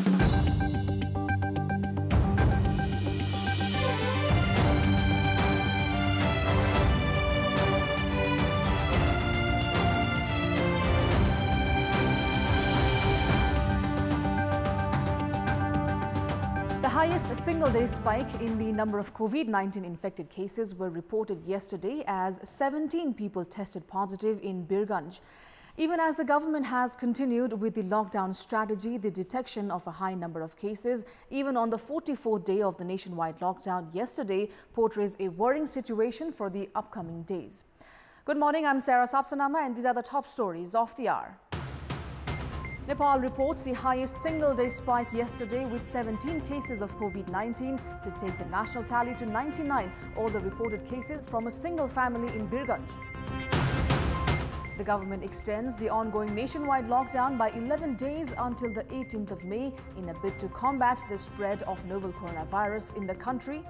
The highest single-day spike in the number of COVID-19 infected cases were reported yesterday as 17 people tested positive in Birganj. Even as the government has continued with the lockdown strategy, the detection of a high number of cases, even on the 44th day of the nationwide lockdown yesterday, portrays a worrying situation for the upcoming days. Good morning, I'm Sarah Sapsanama and these are the top stories of the hour. Nepal reports the highest single-day spike yesterday with 17 cases of COVID-19 to take the national tally to 99, all the reported cases from a single family in Birganj. The government extends the ongoing nationwide lockdown by 11 days until the 18th of May in a bid to combat the spread of novel coronavirus in the country.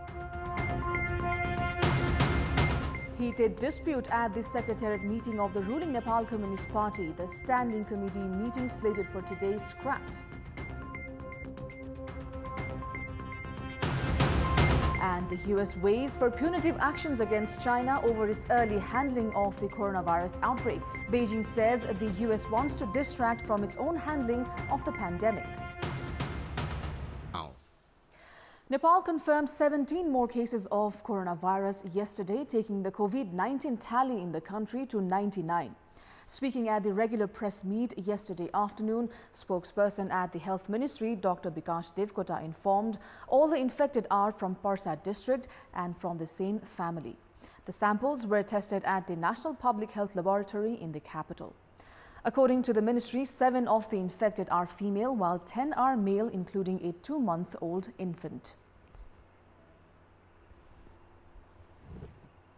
Heated dispute at the Secretariat meeting of the ruling Nepal Communist Party. The standing committee meeting slated for today scrapped. And the US weighs for punitive actions against China over its early handling of the coronavirus outbreak. Beijing says the US wants to distract from its own handling of the pandemic. Nepal confirmed 17 more cases of coronavirus yesterday, taking the COVID-19 tally in the country to 99. Speaking at the regular press meet yesterday afternoon, spokesperson at the Health Ministry, Dr. Bikash Devkota, informed all the infected are from Parsa district and from the same family. The samples were tested at the National Public Health Laboratory in the capital. According to the ministry, 7 of the infected are female, while 10 are male, including a 2-month-old infant.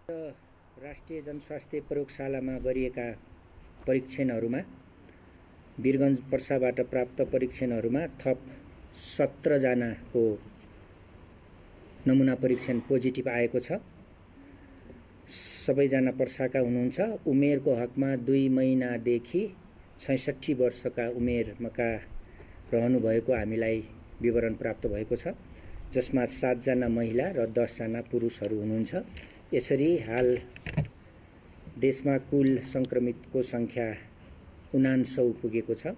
राष्ट्रिय जनस्वास्थ्य प्रयोगशालामा गरिएका परीक्षणहरूमा वीरगञ्ज पर्साबाट प्राप्त परीक्षणहरूमा थप 17 जनाको नमुना परीक्षण positive आएको छ। सबैजना पर्साका हुनुहुन्छ। उमेरको हकमा 2 महिनादेखि 66 वर्षका उमेरमा रहनुभएको हामीलाई विवरण प्राप्त भएको छ, जसमा 7 जना महिला र 10 जना पुरुषहरू हुनुहुन्छ। यसरी हाल देशमा कुल संक्रमितको संख्या 79 पुगेको छ।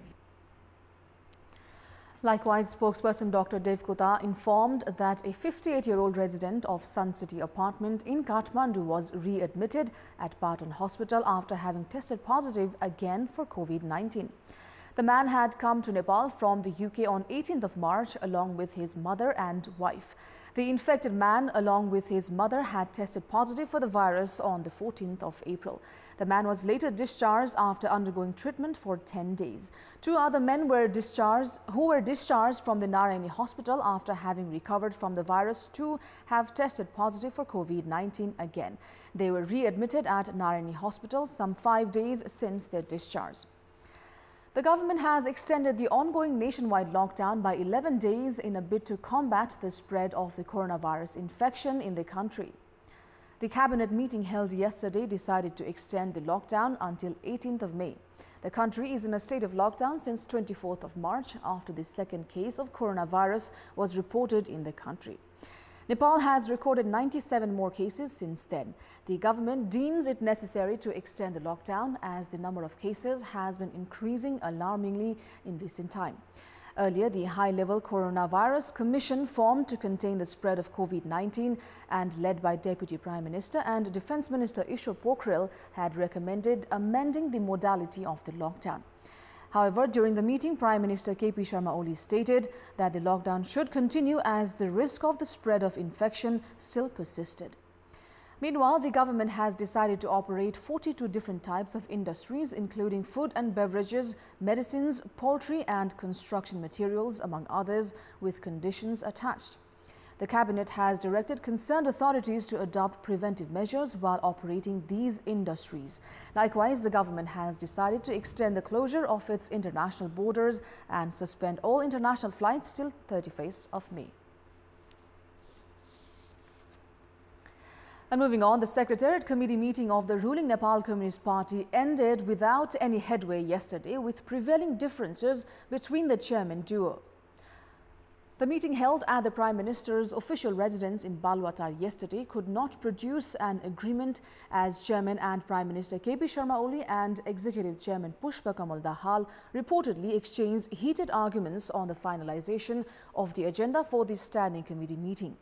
Likewise, spokesperson Dr. Devkota informed that a 58-year-old resident of Sun City apartment in Kathmandu was readmitted at Patan Hospital after having tested positive again for COVID-19. The man had come to Nepal from the UK on 18th of March along with his mother and wife. The infected man, along with his mother, had tested positive for the virus on the 14th of April. The man was later discharged after undergoing treatment for 10 days. 2 other men who were discharged from the Narayani Hospital after having recovered from the virus too have tested positive for COVID-19 again. They were readmitted at Narayani Hospital some 5 days since their discharge. The government has extended the ongoing nationwide lockdown by 11 days in a bid to combat the spread of the coronavirus infection in the country. The cabinet meeting held yesterday decided to extend the lockdown until 18th of May. The country is in a state of lockdown since 24th of March after the second case of coronavirus was reported in the country. Nepal has recorded 97 more cases since then. The government deems it necessary to extend the lockdown as the number of cases has been increasing alarmingly in recent time. Earlier, the high-level coronavirus commission formed to contain the spread of COVID-19 and led by Deputy Prime Minister and Defence Minister Ishwar Pokhrel had recommended amending the modality of the lockdown. However, during the meeting, Prime Minister KP Sharma Oli stated that the lockdown should continue as the risk of the spread of infection still persisted. Meanwhile, the government has decided to operate 42 different types of industries, including food and beverages, medicines, poultry and construction materials, among others, with conditions attached. The cabinet has directed concerned authorities to adopt preventive measures while operating these industries. Likewise, the government has decided to extend the closure of its international borders and suspend all international flights till 31st of May. And moving on, the Secretariat Committee meeting of the ruling Nepal Communist Party ended without any headway yesterday with prevailing differences between the chairman duo. The meeting held at the Prime Minister's official residence in Baluatar yesterday could not produce an agreement as Chairman and Prime Minister KP Sharma Oli and Executive Chairman Pushpa Kamal Dahal reportedly exchanged heated arguments on the finalization of the agenda for the Standing Committee meeting.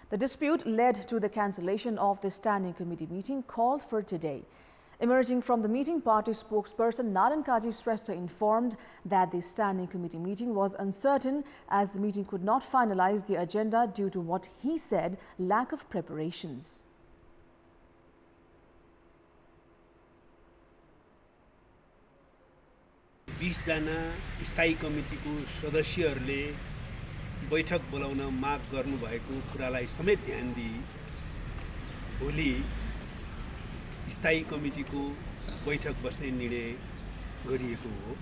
The dispute led to the cancellation of the Standing Committee meeting called for today. Emerging from the meeting, party spokesperson Naran Kaji Shrestha informed that the Standing Committee meeting was uncertain as the meeting could not finalize the agenda due to what he said lack of preparations. जना स्थायी कमिटीको सदस्यहरूले बैठक बोलाउन माग गर्नुभएको कुरालाई समेत ध्यान दिई भोलि स्थायी कमिटीको बैठक बस्ने निर्णय गरिएको हो।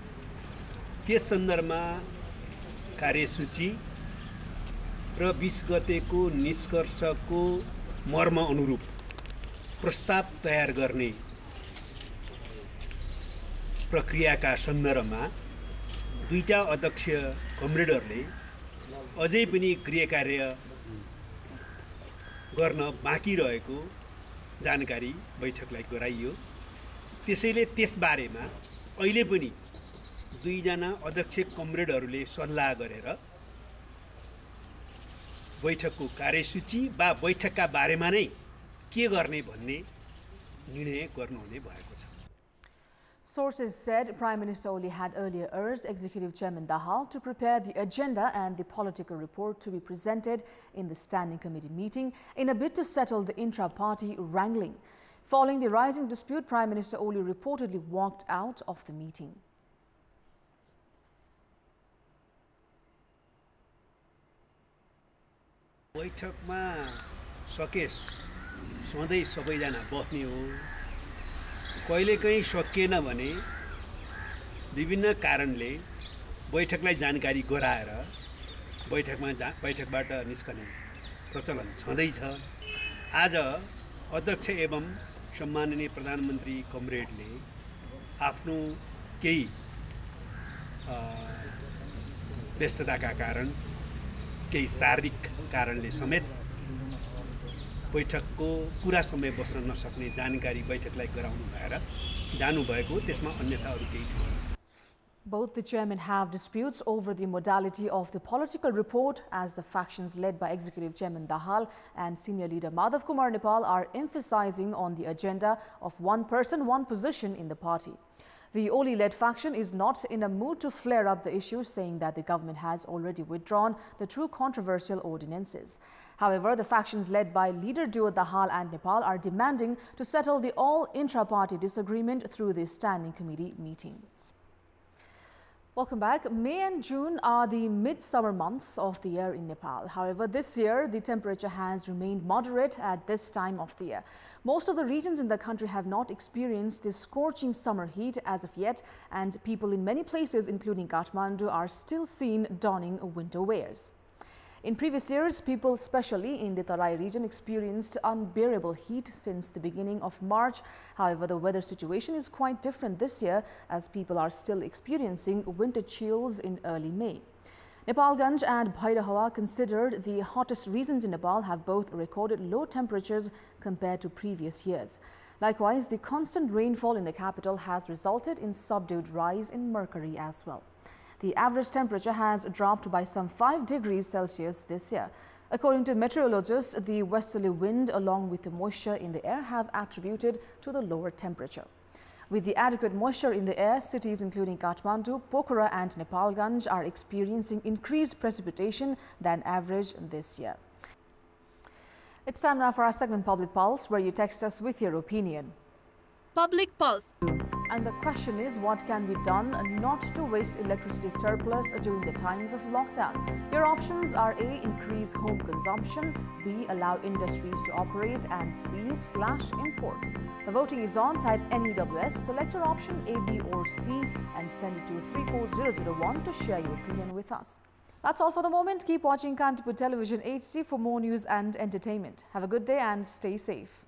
त्यस सन्दर्भमा कार्यसूची र 20 गतेको निष्कर्षको मर्म अनुरूप प्रस्ताव तयार गर्ने प्रक्रियाका सन्दर्भमा दुईटा अध्यक्ष कमरेडरले अझै पनि गृहकार्य गर्न बाँकी रहेको जानकारी बैठकलाई गराइयो। त्यसैले त्यसबारेमा अहिले पनि दुईजना अध्यक्ष कमरेडहरूले सल्लाह गरेर बैठकको कार्यसूची वा बैठकका बारेमा नै के गर्ने भन्ने निर्णय गर्नुहुने भएको छ। Sources said Prime Minister Oli had earlier urged Executive Chairman Dahal to prepare the agenda and the political report to be presented in the Standing Committee meeting in a bid to settle the intra-party wrangling. Following the rising dispute, Prime Minister Oli reportedly walked out of the meeting. बैठकमा सकेस सधैँ सबैजना बस्ने हो। कहिलेकाहीँ सकिएन भने विभिन्न कारणले बैठकलाई जानकारी गराएर बैठकबाट निस्कने प्रचलन छँदैछ। आज अध्यक्ष एवं सम्माननीय प्रधानमन्त्री कमरेडले आफ्नो केही व्यस्तताका कारण केही शारीरिक कारणले समेत बैठकको पूरा समय बस्न नसक्ने जानकारी बैठकलाई गराउनु भएर जानुभएको, त्यसमा अन्यथा अरु केही छैन। Both the chairmen have disputes over the modality of the political report as the factions led by Executive Chairman Dahal and Senior Leader Madhav Kumar Nepal are emphasizing on the agenda of one person, one position in the party. The Oli-led faction is not in a mood to flare up the issue, saying that the government has already withdrawn the two controversial ordinances. However, the factions led by leader duo Dahal and Nepal are demanding to settle the all intra-party disagreement through the Standing Committee meeting. Welcome back. May and June are the mid-summer months of the year in Nepal. However, this year the temperature has remained moderate at this time of the year. Most of the regions in the country have not experienced this scorching summer heat as of yet, and people in many places, including Kathmandu, are still seen donning winter wears. In previous years, people, especially in the Tarai region, experienced unbearable heat since the beginning of March. However, the weather situation is quite different this year as people are still experiencing winter chills in early May. Nepalganj and Bhairahawa, considered the hottest regions in Nepal, have both recorded low temperatures compared to previous years. Likewise, the constant rainfall in the capital has resulted in subdued rise in mercury as well. The average temperature has dropped by some 5 degrees Celsius this year. According to meteorologists, the westerly wind along with the moisture in the air have attributed to the lower temperature. With the adequate moisture in the air, cities including Kathmandu, Pokhara and Nepalganj are experiencing increased precipitation than average this year. It's time now for our segment Public Pulse, where you text us with your opinion. Public Pulse. And the question is, what can be done not to waste electricity surplus during the times of lockdown? Your options are A, increase home consumption, B, allow industries to operate, and C/import. The voting is on. Type NEWS, select your option A, B or C and send it to 34001 to share your opinion with us. That's all for the moment. Keep watching Kantipur Television HD for more news and entertainment. Have a good day and stay safe.